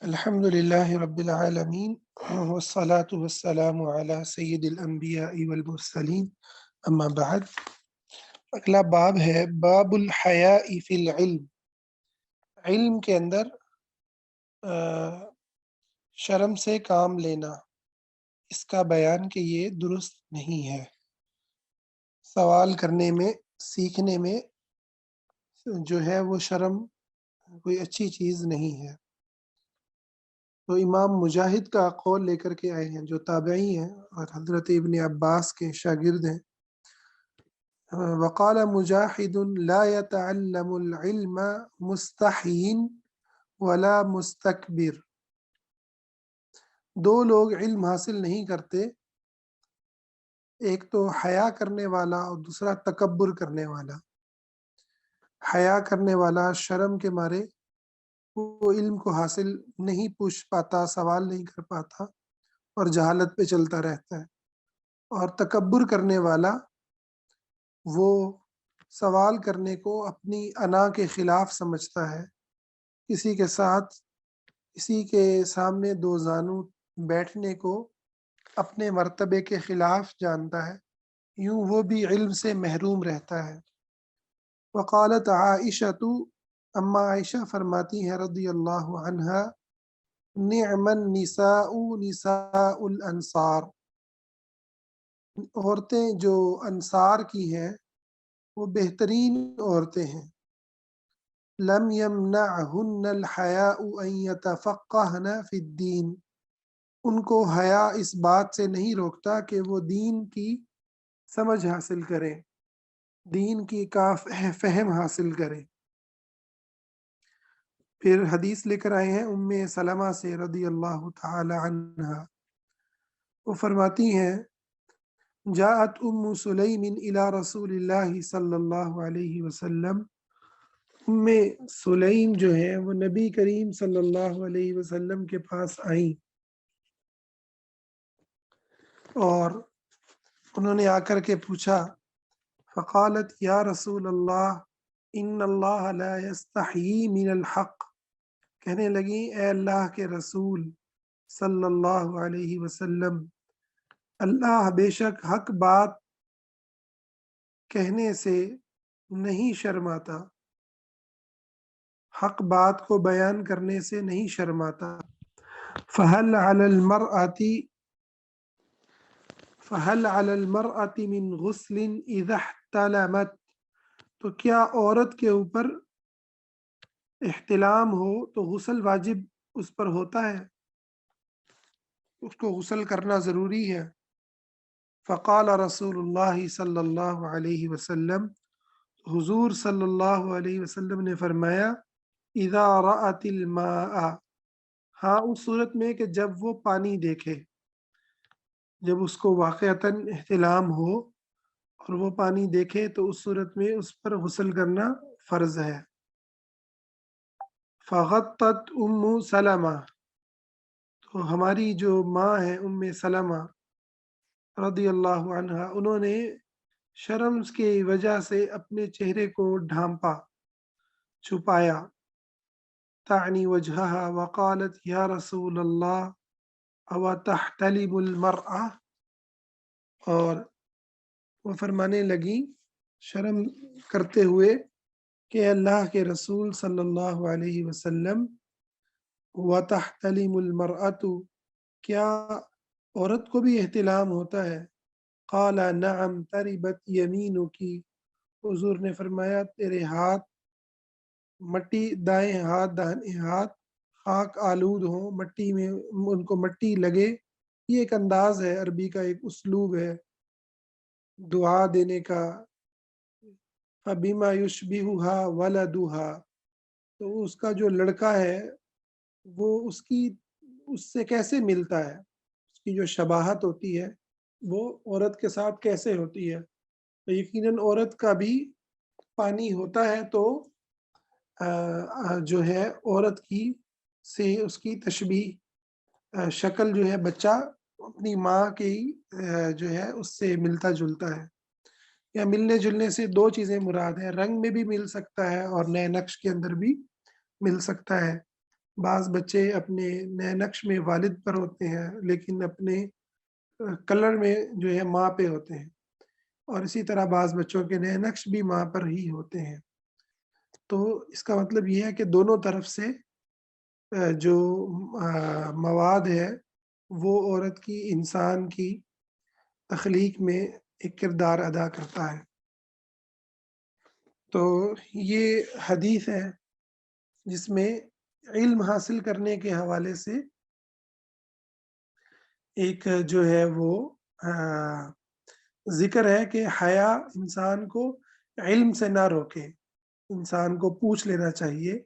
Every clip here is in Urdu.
الحمد لله رب العالمين والصلاة والسلام على سید الانبیاء والمرسلین اما بعد۔ اگلا باب ہے باب الحیاء فی العلم، علم کے اندر شرم سے کام لینا، اس کا بیان کہ یہ درست نہیں ہے۔ سوال کرنے میں، سیکھنے میں جو ہے وہ شرم کوئی اچھی چیز نہیں ہے۔ تو امام مجاہد کا قول لے کر کے آئے ہیں جو تابعی ہیں اور حضرت ابن عباس کے شاگرد ہیں۔ وقال مجاہد لا يتعلم العلم مستحین ولا مستکبر، دو لوگ علم حاصل نہیں کرتے، ایک تو حیا کرنے والا اور دوسرا تکبر کرنے والا۔ حیا کرنے والا شرم کے مارے وہ علم کو حاصل نہیں پوچھ پاتا، سوال نہیں کر پاتا اور جہالت پہ چلتا رہتا ہے، اور تکبر کرنے والا وہ سوال کرنے کو اپنی انا کے خلاف سمجھتا ہے، کسی کے ساتھ، کسی کے سامنے دو زانو بیٹھنے کو اپنے مرتبے کے خلاف جانتا ہے، یوں وہ بھی علم سے محروم رہتا ہے۔ وقالت عائشۃ، اما عائشہ فرماتی ہیں رضی اللہ عنہا، نعم النساء نساء الانصار، عورتیں جو انصار کی ہیں وہ بہترین عورتیں ہیں۔ لم یمنعہن الحیاء ان یتفقہن فی الدین، ان کو حیا اس بات سے نہیں روکتا کہ وہ دین کی سمجھ حاصل کریں، دین کی کا فہم حاصل کریں۔ پھر حدیث لے کر آئے ہیں ام سلمہ سے رضی اللہ تعالی عنہا، وہ فرماتی ہیں جاءت ام سلیم الی رسول اللہ صلی اللہ علیہ وسلم، ام سلیم جو ہیں وہ نبی کریم صلی اللہ علیہ وسلم کے پاس آئیں اور انہوں نے آ کر کے پوچھا، فقالت یا رسول اللہ ان اللہ لا یستحیی من الحق، کہنے لگی اے اللہ کے رسول صلی اللہ علیہ وسلم، اللہ بے شک حق بات کہنے سے نہیں شرماتا، حق بات کو بیان کرنے سے نہیں شرماتا۔ فہل علی المرأة من غسل اذا احتلمت، تو کیا عورت کے اوپر احتلام ہو تو غسل واجب اس پر ہوتا ہے، اس کو غسل کرنا ضروری ہے؟ فقال رسول اللہ صلی اللہ علیہ وسلم، حضور صلی اللہ علیہ وسلم نے فرمایا، اذا رأت الماء، ہاں اس صورت میں کہ جب وہ پانی دیکھے، جب اس کو واقعتاً احتلام ہو اور وہ پانی دیکھے تو اس صورت میں اس پر غسل کرنا فرض ہے۔ فغطت ام سلمہ، تو ہماری جو ماں ہے ام سلمہ رضی اللہ عنہا، انہوں نے شرم کی وجہ سے اپنے چہرے کو ڈھانپا، چھپایا، تعنی وجہہا، وقالت یا رسول اللہ او تحتلم المرأة، اور وہ فرمانے لگی شرم کرتے ہوئے کہ اللہ کے رسول صلی اللہ علیہ وسلم، وتحتلم المرأة، کیا عورت کو بھی احتلام ہوتا ہے؟ قال نعم تربت یمینکی، حضور نے فرمایا تیرے ہاتھ مٹی، دائیں ہاتھ دائیں ہاتھ خاک آلود ہوں، مٹی میں ان کو مٹی لگے، یہ ایک انداز ہے، عربی کا ایک اسلوب ہے دعا دینے کا۔ فبما یشبہھا ولدھا، تو اس کا جو لڑکا ہے وہ اس سے کیسے ملتا ہے، اس کی جو شباہت ہوتی ہے وہ عورت کے ساتھ کیسے ہوتی ہے؟ تو یقیناً عورت کا بھی پانی ہوتا ہے تو جو ہے عورت کی سے اس کی تشبیہ، شکل جو ہے بچہ اپنی ماں کی جو ہے اس سے ملتا جلتا ہے، یا ملنے جلنے سے دو چیزیں مراد ہیں، رنگ میں بھی مل سکتا ہے اور نئے نقش کے اندر بھی مل سکتا ہے۔ بعض بچے اپنے نئے نقش میں والد پر ہوتے ہیں لیکن اپنے کلر میں جو ہے ماں پہ ہوتے ہیں، اور اسی طرح بعض بچوں کے نئے نقش بھی ماں پر ہی ہوتے ہیں۔ تو اس کا مطلب یہ ہے کہ دونوں طرف سے جو مواد ہے وہ عورت کی انسان کی تخلیق میں ایک کردار ادا کرتا ہے۔ تو یہ حدیث ہے جس میں علم حاصل کرنے کے حوالے سے ایک جو ہے وہ ذکر ہے کہ حیا انسان کو علم سے نہ روکے، انسان کو پوچھ لینا چاہیے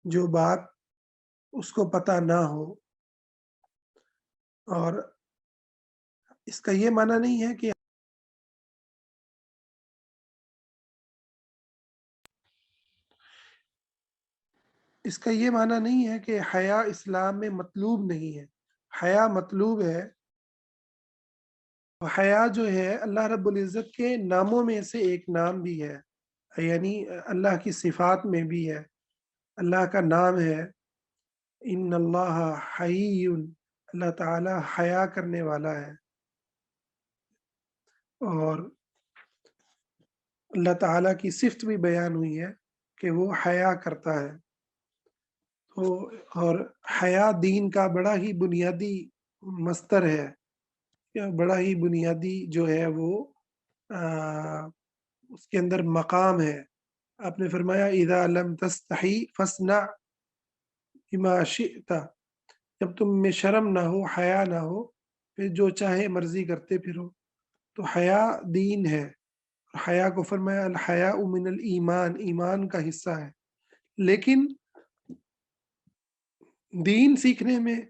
جو بات اس کو پتہ نہ ہو، اور اس کا یہ معنی نہیں ہے کہ حیا اسلام میں مطلوب نہیں ہے، حیا مطلوب ہے۔ حیا جو ہے اللہ رب العزت کے ناموں میں سے ایک نام بھی ہے، یعنی اللہ کی صفات میں بھی ہے، اللہ کا نام ہے ان اللہ حی، اللہ تعالی حیا کرنے والا ہے، اور اللہ تعالیٰ کی صفت بھی بیان ہوئی ہے کہ وہ حیا کرتا ہے۔ تو اور حیا دین کا بڑا ہی بنیادی مصدر ہے، یا بڑا ہی بنیادی جو ہے وہ اس کے اندر مقام ہے۔ آپ نے فرمایا اذا لم تستحی فاصنع بما شئت، جب تم میں شرم نہ ہو، حیا نہ ہو، پھر جو چاہے مرضی کرتے پھرو۔ تو حیا دین ہے، حیا کو فرمایا الحیاء من الایمان، ایمان کا حصہ ہے۔ لیکن دین سیکھنے میں،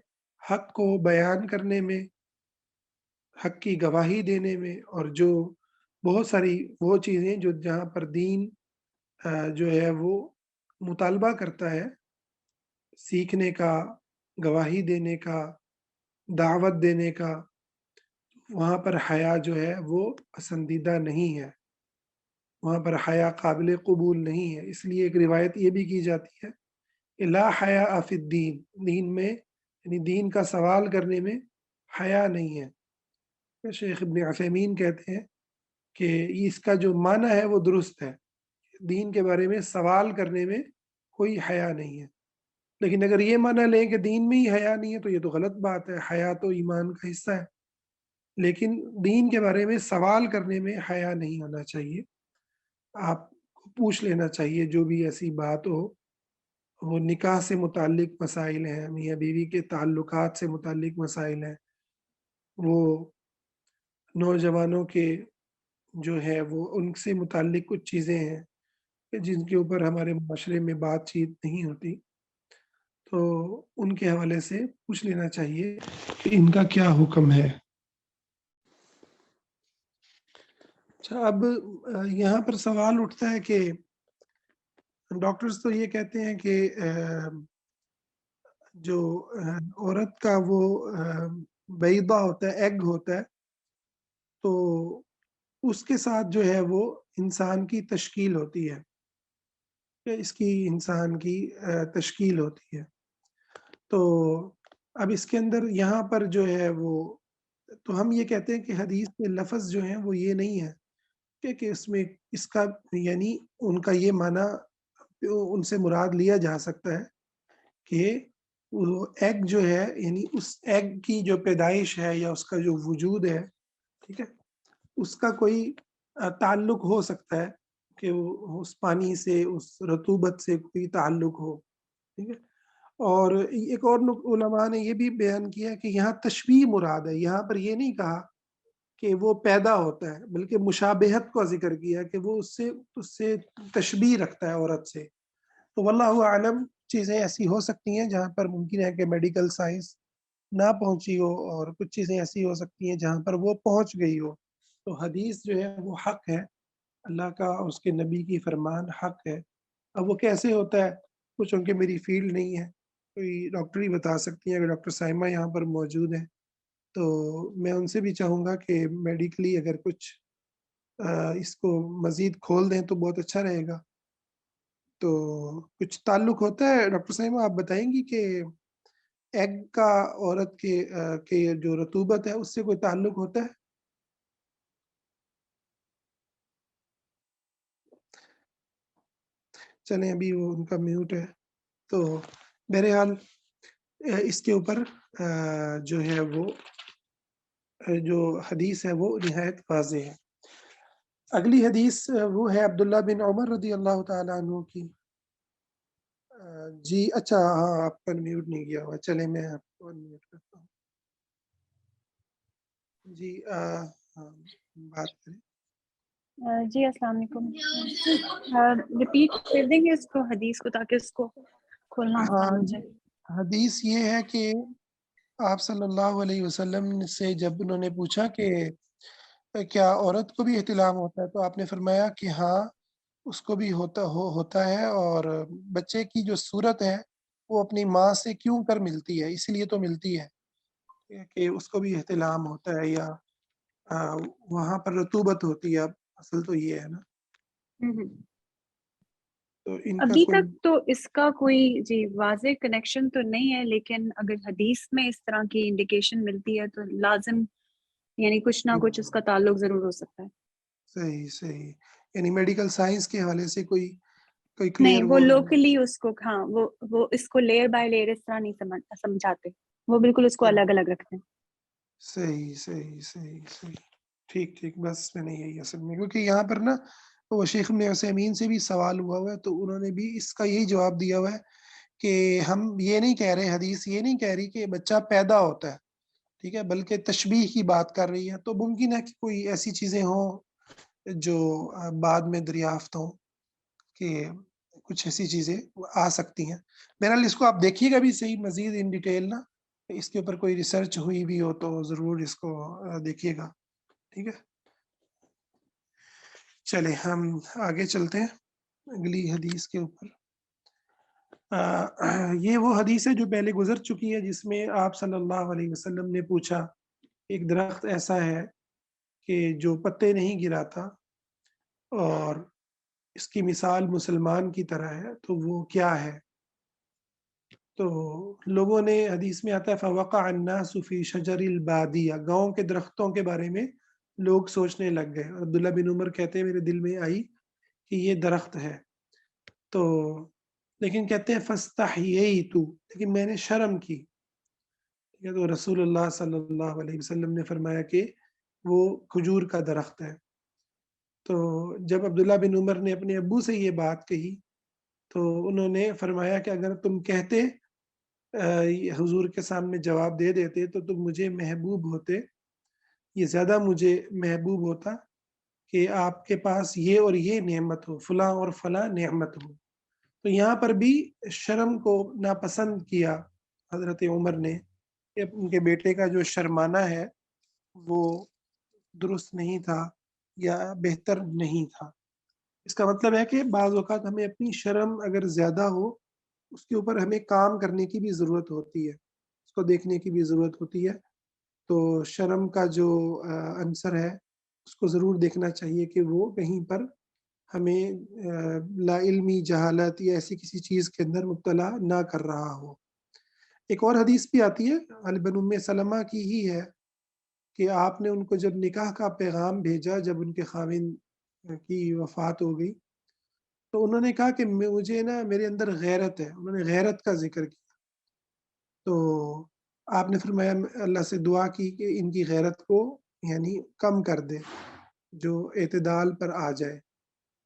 حق کو بیان کرنے میں، حق کی گواہی دینے میں، اور جو بہت ساری وہ چیزیں جو جہاں پر دین جو ہے وہ مطالبہ کرتا ہے سیکھنے کا، گواہی دینے کا، دعوت دینے کا، وہاں پر حیا جو ہے وہ پسندیدہ نہیں ہے، وہاں پر حیا قابل قبول نہیں ہے۔ اس لیے ایک روایت یہ بھی کی جاتی ہے لا حیاء فی الدین، دین میں یعنی دین کا سوال کرنے میں حیا نہیں ہے۔ شیخ ابن عثیمین کہتے ہیں کہ اس کا جو معنی ہے وہ درست ہے، دین کے بارے میں سوال کرنے میں کوئی حیا نہیں ہے۔ لیکن اگر یہ معنی لیں کہ دین میں ہی حیا نہیں ہے تو یہ تو غلط بات ہے، حیا تو ایمان کا حصہ ہے، لیکن دین کے بارے میں سوال کرنے میں حیا نہیں ہونا چاہیے۔ آپ کو پوچھ لینا چاہیے جو بھی ایسی بات ہو، وہ نکاح سے متعلق مسائل ہیں، میاں بیوی کے تعلقات سے متعلق مسائل ہیں، وہ نوجوانوں کے جو ہے وہ ان سے متعلق کچھ چیزیں ہیں جن کے اوپر ہمارے معاشرے میں بات چیت نہیں ہوتی، تو ان کے حوالے سے پوچھ لینا چاہیے کہ ان کا کیا حکم ہے۔ اچھا، اب یہاں پر سوال اٹھتا ہے کہ ڈاکٹرز تو یہ کہتے ہیں کہ جو عورت کا وہ بیضہ ہوتا ہے، ایگ ہوتا ہے، تو اس کے ساتھ جو ہے وہ انسان کی تشکیل ہوتی ہے، اس کی انسان کی تشکیل ہوتی ہے۔ تو اب اس کے اندر یہاں پر جو ہے وہ، تو ہم یہ کہتے ہیں کہ حدیث کے لفظ جو ہیں وہ یہ نہیں ہے کہ اس میں اس کا یعنی ان کا یہ معنی ان سے مراد لیا جا سکتا ہے کہ وہ ایگ جو ہے یعنی اس ایگ کی جو پیدائش ہے یا اس کا جو وجود ہے، ٹھیک ہے، اس کا کوئی تعلق ہو سکتا ہے کہ وہ اس پانی سے، اس رطوبت سے کوئی تعلق ہو، ٹھیک ہے۔ اور ایک اور علماء نے یہ بھی بیان کیا کہ یہاں تشبیہ مراد ہے، یہاں پر یہ نہیں کہا کہ وہ پیدا ہوتا ہے، بلکہ مشابہت کا ذکر کیا کہ وہ اس سے تشبیہ رکھتا ہے عورت سے۔ تو واللہ اعلم، چیزیں ایسی ہو سکتی ہیں جہاں پر ممکن ہے کہ میڈیکل سائنس نہ پہنچی ہو، اور کچھ چیزیں ایسی ہو سکتی ہیں جہاں پر وہ پہنچ گئی ہو۔ تو حدیث جو ہے وہ حق ہے، اللہ کا اور اس کے نبی کی فرمان حق ہے۔ اب وہ کیسے ہوتا ہے، کچھ چونکہ میری فیلڈ نہیں ہے، کوئی ڈاکٹر ہی بتا سکتی ہیں۔ اگر ڈاکٹر سائمہ یہاں پر موجود ہیں تو میں ان سے بھی چاہوں گا کہ میڈیکلی اگر کچھ اس کو مزید کھول دیں تو بہت اچھا رہے گا۔ تو کچھ تعلق ہوتا ہے ڈاکٹر صاحبہ، آپ بتائیں گی کہ ایگ کا عورت کے جو رطوبت ہے اس سے کوئی تعلق ہوتا ہے؟ چلیں ابھی وہ ان کا میوٹ ہے. تو بہرحال اس کے اوپر جو ہے وہ جو حدیث ہے وہ نہایت واضح ہے. اگلی حدیث وہ ہے عبداللہ بن عمر رضی اللہ تعالیٰ عنہ کی. جی اچھا، ہاں آپ کا میوٹ نہیں کیا ہوا، چلیں میں آپ کو میوٹ کرتا ہوں. جی ہاں بات کریں. جی السلام علیکم. ریپیٹ کر دیں گے اس کو حدیث کو تاکہ اس کو کھولنا آسان ہو جائے. حدیث یہ ہے کہ آپ صلی اللہ علیہ وسلم سے جب انہوں نے پوچھا کہ کیا عورت کو بھی احتلام ہوتا ہے، تو آپ نے فرمایا کہ ہاں اس کو بھی ہوتا ہے، اور بچے کی جو صورت ہے وہ اپنی ماں سے کیوں کر ملتی ہے، اس لیے تو ملتی ہے کہ اس کو بھی احتلام ہوتا ہے یا وہاں پر رطوبت ہوتی ہے. اب اصل تو یہ ہے نا. تو ان کا ابھی کوئی تک تو اس کا کوئی جی واضح کنیکشن تو نہیں ہے، لیکن اگر حدیث میں اس طرح کی انڈیکیشن ملتی ہے تو لازم یعنی کچھ نہ کچھ اس کا تعلق ضرور ہو سکتا ہے. صحیح یعنی میڈیکل سائنس کے حوالے سے کوئی نہیں، کلیئر وہ لوکلی اس کو ہاں وہ اس کو لیئر بائی لیئر اس طرح نہیں سمجھاتے، وہ بالکل اس کو الگ الگ رکھتے ہیں. صحیح ٹھیک بس میں نے یہی اصل میں، کیونکہ یہاں پر نا وہ شیخ ابن عثیمین سے بھی سوال ہوا ہے، تو انہوں نے بھی اس کا یہی جواب دیا ہوا ہے کہ ہم یہ نہیں کہہ رہے، حدیث یہ نہیں کہہ رہی کہ بچہ پیدا ہوتا ہے، ٹھیک ہے، بلکہ تشبیہ کی بات کر رہی ہے. تو ممکن ہے کہ کوئی ایسی چیزیں ہوں جو بعد میں دریافت ہوں، کہ کچھ ایسی چیزیں آ سکتی ہیں. بہرحال اس کو آپ دیکھیے گا بھی صحیح مزید ان ڈیٹیل نا، اس کے اوپر کوئی ریسرچ ہوئی بھی ہو تو ضرور اس کو دیکھیے گا. ٹھیک ہے، چلے ہم آگے چلتے ہیں اگلی حدیث کے اوپر. یہ وہ حدیث ہے جو پہلے گزر چکی ہے، جس میں آپ صلی اللہ علیہ وسلم نے پوچھا ایک درخت ایسا ہے کہ جو پتے نہیں گراتا اور اس کی مثال مسلمان کی طرح ہے، تو وہ کیا ہے؟ تو لوگوں نے، حدیث میں آتا ہے فوقع الناس فی شجر البادیہ، گاؤں کے درختوں کے بارے میں لوگ سوچنے لگ گئے. عبداللہ بن عمر کہتے ہیں میرے دل میں آئی کہ یہ درخت ہے، تو لیکن کہتے ہیں فاستحییت، لیکن میں نے شرم کی. تو رسول اللہ صلی اللہ علیہ وسلم نے فرمایا کہ وہ کھجور کا درخت ہے. تو جب عبداللہ بن عمر نے اپنے ابو سے یہ بات کہی تو انہوں نے فرمایا کہ اگر تم کہتے حضور کے سامنے جواب دے دیتے تو تم مجھے محبوب ہوتے، یہ زیادہ مجھے محبوب ہوتا کہ آپ کے پاس یہ اور یہ نعمت ہو، فلاں اور فلاں نعمت ہو. تو یہاں پر بھی شرم کو ناپسند کیا حضرت عمر نے، کہ ان کے بیٹے کا جو شرمانہ ہے وہ درست نہیں تھا یا بہتر نہیں تھا. اس کا مطلب ہے کہ بعض اوقات ہمیں اپنی شرم اگر زیادہ ہو، اس کے اوپر ہمیں کام کرنے کی بھی ضرورت ہوتی ہے، اس کو دیکھنے کی بھی ضرورت ہوتی ہے. تو شرم کا جو عنصر ہے اس کو ضرور دیکھنا چاہیے کہ وہ کہیں پر ہمیں لا علمی، جہالت یا ایسی کسی چیز کے اندر مبتلا نہ کر رہا ہو. ایک اور حدیث بھی آتی ہے بن ام سلمہ کی ہی ہے کہ آپ نے ان کو جب نکاح کا پیغام بھیجا، جب ان کے خاوند کی وفات ہو گئی، تو انہوں نے کہا کہ مجھے نا میرے اندر غیرت ہے، انہوں نے غیرت کا ذکر کیا. تو آپ نے فرمایا اللہ سے دعا کی کہ ان کی غیرت کو یعنی کم کر دے، جو اعتدال پر آ جائے.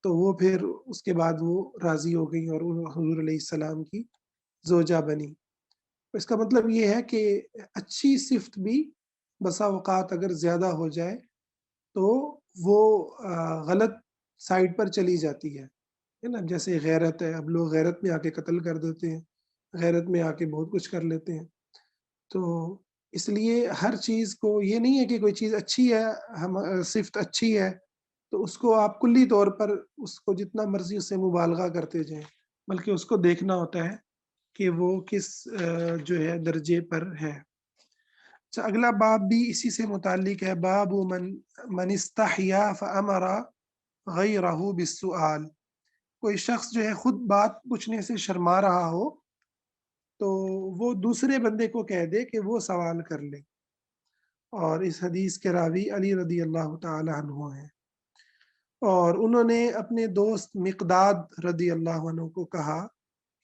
تو وہ پھر اس کے بعد وہ راضی ہو گئی اور حضور علیہ السلام کی زوجہ بنی. اس کا مطلب یہ ہے کہ اچھی صفت بھی بسا اوقات اگر زیادہ ہو جائے تو وہ غلط سائڈ پر چلی جاتی ہے نا. جیسے غیرت ہے، اب لوگ غیرت میں آ کے قتل کر دیتے ہیں، غیرت میں آ کے بہت کچھ کر لیتے ہیں. تو اس لیے ہر چیز کو یہ نہیں ہے کہ کوئی چیز اچھی ہے، صفت اچھی ہے تو اس کو آپ کلی طور پر اس کو جتنا مرضی اس سے مبالغہ کرتے جائیں، بلکہ اس کو دیکھنا ہوتا ہے کہ وہ کس جو ہے درجے پر ہے. اچھا، اگلا باب بھی اسی سے متعلق ہے، باب من استحیا فامر غیرہ بالسؤال، کوئی شخص جو ہے خود بات پوچھنے سے شرما رہا ہو تو وہ دوسرے بندے کو کہہ دے کہ وہ سوال کر لے، اور اس حدیث کے راوی علی رضی اللہ تعالی عنہ ہیں، اور انہوں نے اپنے دوست مقداد رضی اللہ عنہ کو کہا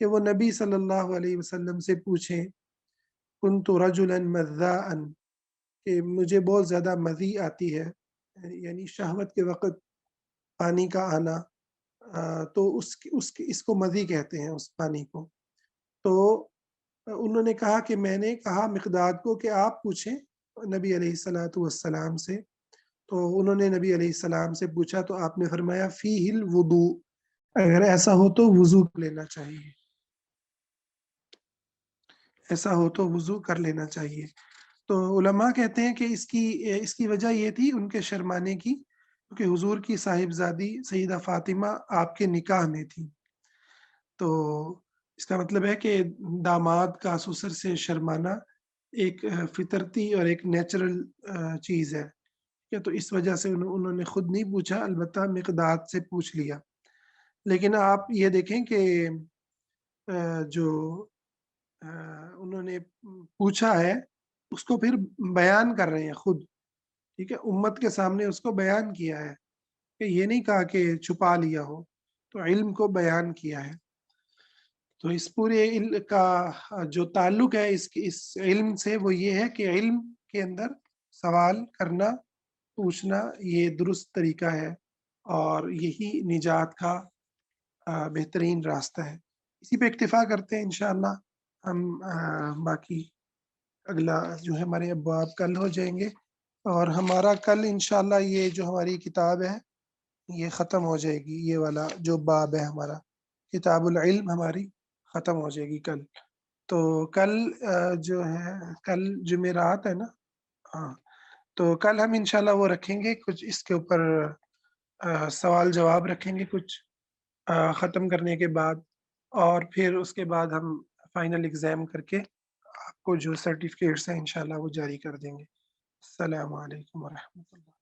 کہ وہ نبی صلی اللہ علیہ وسلم سے پوچھیں کنت رجلا مذاء، کہ مجھے بہت زیادہ مزی آتی ہے، یعنی شہوت کے وقت پانی کا آنا، تو اس کو مزی کہتے ہیں اس پانی کو۔ تو انہوں نے کہا کہ میں نے کہا مقداد کو کہ آپ پوچھیں نبی علیہ الصلوۃ والسلام سے، تو انہوں نے نبی علیہ السلام سے پوچھا تو آپ نے فرمایا فیہ الوضوء، اگر ایسا ہو تو وضو کر لینا چاہیے، ایسا ہو تو وضو کر لینا چاہیے۔ تو علماء کہتے ہیں کہ اس کی وجہ یہ تھی ان کے شرمانے کی، کیونکہ حضور کی صاحبزادی سیدہ فاطمہ آپ کے نکاح میں تھی، تو اس کا مطلب ہے کہ داماد کا سسر سے شرمانا ایک فطرتی اور ایک نیچرل چیز ہے، تو اس وجہ سے انہوں نے خود نہیں پوچھا، البتہ مقداد سے پوچھ لیا۔ لیکن آپ یہ دیکھیں کہ جو انہوں نے پوچھا ہے اس کو پھر بیان کر رہے ہیں خود، ٹھیک ہے، امت کے سامنے اس کو بیان کیا ہے، کہ یہ نہیں کہا کہ چھپا لیا ہو، تو علم کو بیان کیا ہے۔ تو اس پورے علم کا جو تعلق ہے اس علم سے وہ یہ ہے کہ علم کے اندر سوال کرنا، پوچھنا یہ درست طریقہ ہے، اور یہی نجات کا بہترین راستہ ہے۔ اسی پہ اکتفا کرتے ہیں انشاءاللہ، ہم باقی اگلا جو ہے ہمارے ابواب کل ہو جائیں گے، اور ہمارا کل انشاءاللہ یہ جو ہماری کتاب ہے یہ ختم ہو جائے گی، یہ والا جو باب ہے ہمارا کتاب العلم ہماری ختم ہو جائے گی کل۔ تو کل جو ہے کل جمعرات ہے نا، ہاں، تو کل ہم انشاءاللہ وہ رکھیں گے کچھ اس کے اوپر سوال جواب رکھیں گے کچھ ختم کرنے کے بعد، اور پھر اس کے بعد ہم فائنل ایگزام کر کے آپ کو جو سرٹیفکیٹس ہیں انشاءاللہ وہ جاری کر دیں گے۔ السلام علیکم ورحمۃ اللہ۔